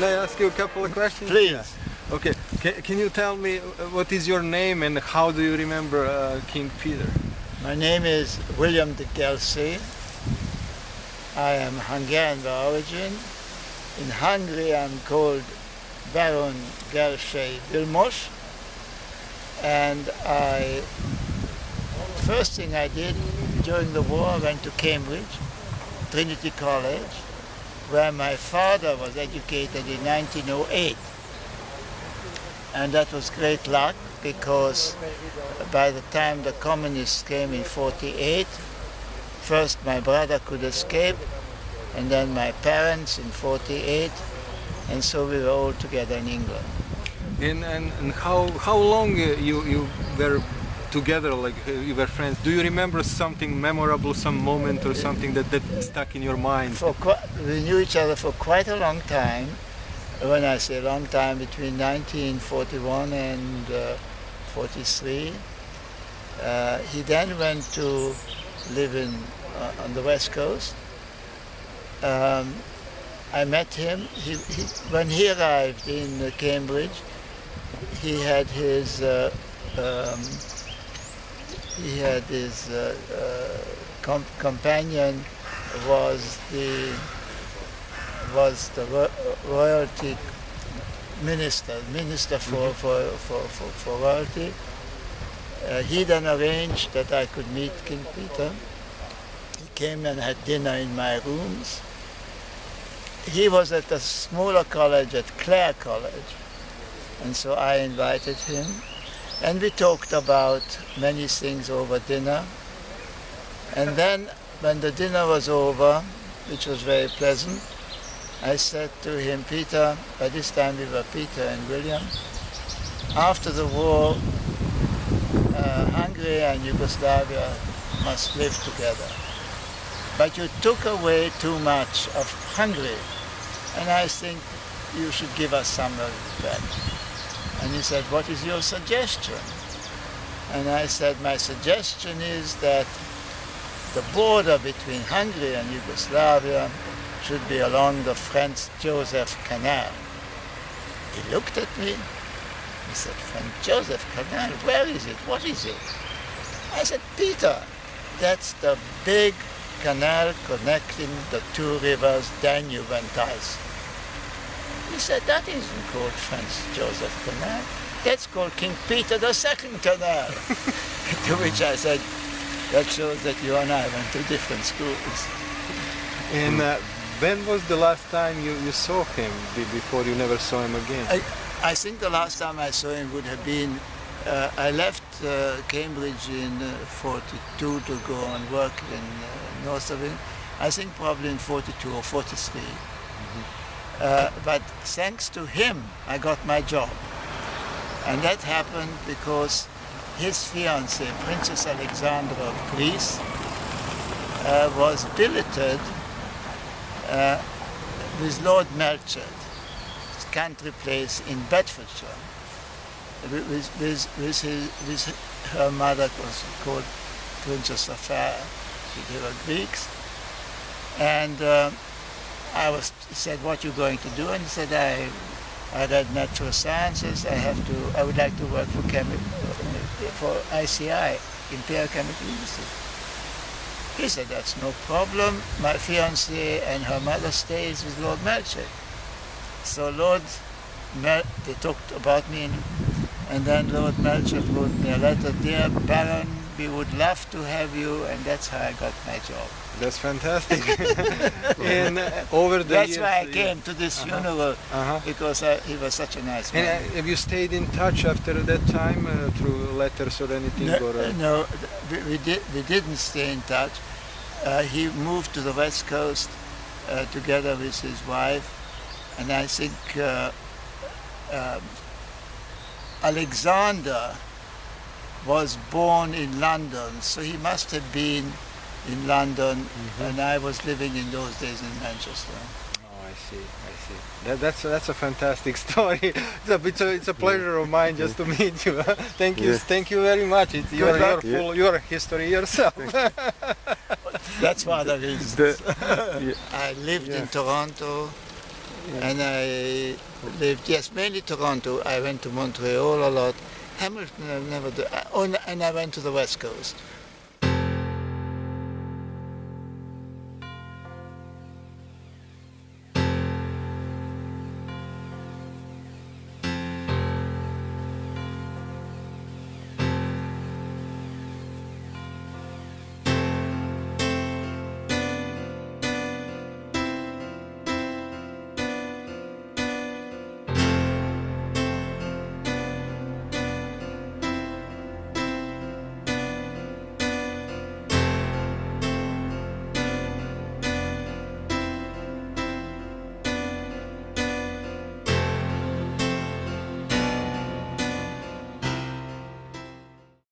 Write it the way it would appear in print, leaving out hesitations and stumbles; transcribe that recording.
Can I ask you a couple of questions? Please. Yeah. Okay. Can you tell me what is your name and how do you remember King Peter? My name is William de Gelsey. I am Hungarian by origin. In Hungary I'm called Baron Gelsey Vilmos, and first thing I did during the war, I went to Cambridge, Trinity College, where my father was educated in 1908. And that was great luck because by the time the communists came in 48, first my brother could escape, and then my parents in 48, and so we were all together in England. And how long you were together, like you were friends? Do you remember something memorable, some moment or something that stuck in your mind? We knew each other for quite a long time. When I say long time, between 1941 and 43. He then went to live on the West Coast. I met him. When he arrived in Cambridge, he had his companion was the royalty minister for royalty. He then arranged that I could meet King Peter. He came and had dinner in my rooms. He was at a smaller college, at Clare College, and so I invited him. And we talked about many things over dinner. And then when the dinner was over, which was very pleasant, I said to him, Peter, by this time we were Peter and William, after the war, Hungary and Yugoslavia must live together. But you took away too much of Hungary, and I think you should give us some of that. And he said, what is your suggestion? And I said, my suggestion is that the border between Hungary and Yugoslavia should be along the Franz Joseph Canal. He looked at me. He said, Franz Joseph Canal, where is it? What is it? I said, Peter, that's the big canal connecting the two rivers, Danube and Theiss. He said, that isn't called Franz Joseph Canal. That's called King Peter II Canal. To which I said, that shows that you and I went to different schools. And when was the last time you saw him before you never saw him again? I think the last time I saw him would have been, I left Cambridge in 42 to go and work in north of England. I think probably in 42 or 43. But thanks to him, I got my job. And that happened because his fiancée, Princess Alexandra of Greece, was billeted with Lord Melchett, his country place in Bedfordshire, with her mother was called Princess Sophia. They were Greeks. And he said, what are you going to do? And he said, I read natural sciences. I would like to work for ICI, Imperial Chemical Industry. He said, that's no problem. My fiancée and her mother stays with Lord Melchett. So they talked about me, and then Lord Melchett wrote me a letter, dear Baron, we would love to have you, and that's how I got my job. That's fantastic. And over the That's years, why I came to this funeral, because he was such a nice man. And have you stayed in touch after that time through letters or anything? No, we didn't stay in touch. He moved to the West Coast together with his wife, and I think Alexander was born in London, so he must have been in London, and I was living in those days in Manchester. Oh, I see. That's a fantastic story. It's a pleasure of mine just to meet you. Thank you very much. You're history yourself. That's one of the reasons. I lived in Toronto And I lived, yes, mainly Toronto. I went to Montreal a lot. Hamilton, I've never done. Oh, and I went to the West Coast.